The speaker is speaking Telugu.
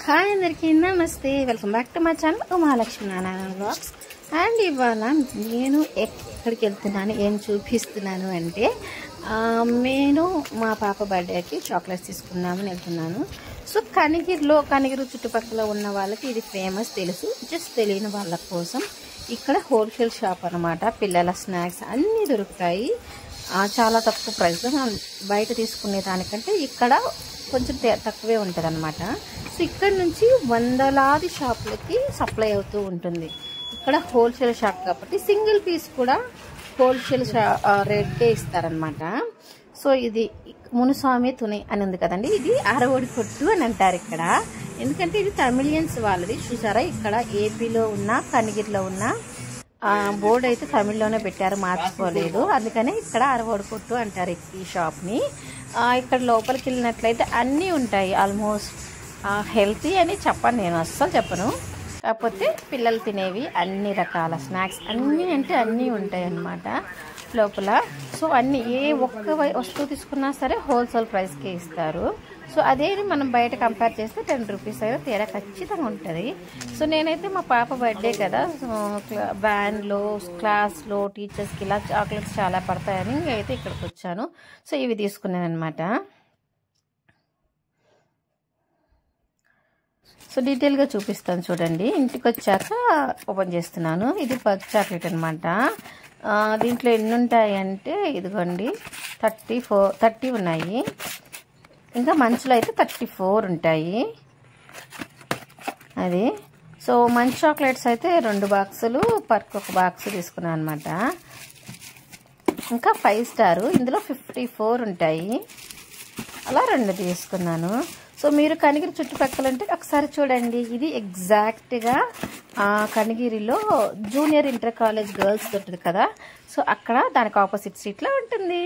హాయ్ అందరికీ నమస్తే, welcome back to my channel Umalakshmi Narayana vlogs. And ఇవాళ నేను ఎక్కడికి వెళ్తున్నాను, ఏం చూపిస్తున్నాను అంటే నేను మా పాప బర్త్డేకి చాక్లెట్స్ తీసుకుందామని వెళ్తున్నాను. సో కనిగిరి చుట్టుపక్కల ఉన్న వాళ్ళకి ఇది ఫేమస్ తెలుసు, జస్ట్ తెలియని వాళ్ళ కోసం ఇక్కడ హోల్సేల్ షాప్ అనమాట. పిల్లల స్నాక్స్ అన్నీ దొరుకుతాయి చాలా తక్కువ ప్రైస్లో. మనం బయట తీసుకునే దానికంటే ఇక్కడ కొంచెం తక్కువే ఉంటుంది అనమాట. సో ఇక్కడ నుంచి వందలాది షాపులకి సప్లై అవుతూ ఉంటుంది. ఇక్కడ హోల్సేల్ షాప్ కాబట్టి సింగిల్ పీస్ కూడా హోల్సేల్ రేట్కే ఇస్తారనమాట. సో ఇది మునుస్వామి తుని అని ఉంది కదండి, ఇది అరవడి కొట్టు అని అంటారు ఇక్కడ. ఎందుకంటే ఇది తమిళియన్స్ వాళ్ళది. చూసారా, ఇక్కడ ఏపీలో ఉన్న కనిగిరిలో ఉన్న బోర్డు అయితే తమిళ్లోనే పెట్టారు, మార్చుకోలేదు. అందుకనే ఇక్కడ అరవడి కొట్టు అంటారు ఈ షాప్ని. ఇక్కడ లోపలికి వెళ్ళినట్లయితే అన్నీ ఉంటాయి. ఆల్మోస్ట్ హెల్తీ అని చెప్పను, నేను అస్సలు చెప్పను. కాకపోతే పిల్లలు తినేవి అన్ని రకాల స్నాక్స్ అన్నీ అంటే అన్నీ ఉంటాయి అన్నమాట లోపల. సో అన్నీ ఏ ఒక్క వస్తువు తీసుకున్నా సరే హోల్సేల్ ప్రైస్కే ఇస్తారు. సో అదే మనం బయట కంపేర్ చేస్తే 10 రూపీస్ అయినా తేడా ఖచ్చితంగా ఉంటుంది. సో నేనైతే మా పాప బర్త్డే కదా, వ్యాన్లో క్లాస్లో టీచర్స్కి ఇలా చాక్లెట్స్ చాలా పడతాయని అయితే ఇక్కడికి వచ్చాను. సో ఇవి తీసుకున్నాను అనమాట. సో డీటెయిల్గా చూపిస్తాను చూడండి. ఇంటికి వచ్చాక ఓపెన్ చేస్తున్నాను. ఇది పల్ప్ చాక్లెట్ అనమాట. దీంట్లో ఎన్ని ఉంటాయి అంటే ఇదిగోండి 30 ఉన్నాయి. ఇంకా మంచులో అయితే 34 ఉంటాయి అది. సో మంచి చాక్లెట్స్ అయితే 2 బాక్సులు పర్క్ ఒక బాక్స్ తీసుకున్నాను అనమాట. ఇంకా 5 స్టార్ ఇందులో 54 ఉంటాయి, అలా 2 తీసుకున్నాను. సో మీరు కనిగిరి చుట్టుపక్కల ఉంటే ఒకసారి చూడండి. ఇది ఎగ్జాక్ట్గా కనిగిరిలో జూనియర్ ఇంటర్ కాలేజ్ గర్ల్స్ ఉంటుంది కదా, సో అక్కడ దానికి ఆపోజిట్ సీట్లో ఉంటుంది.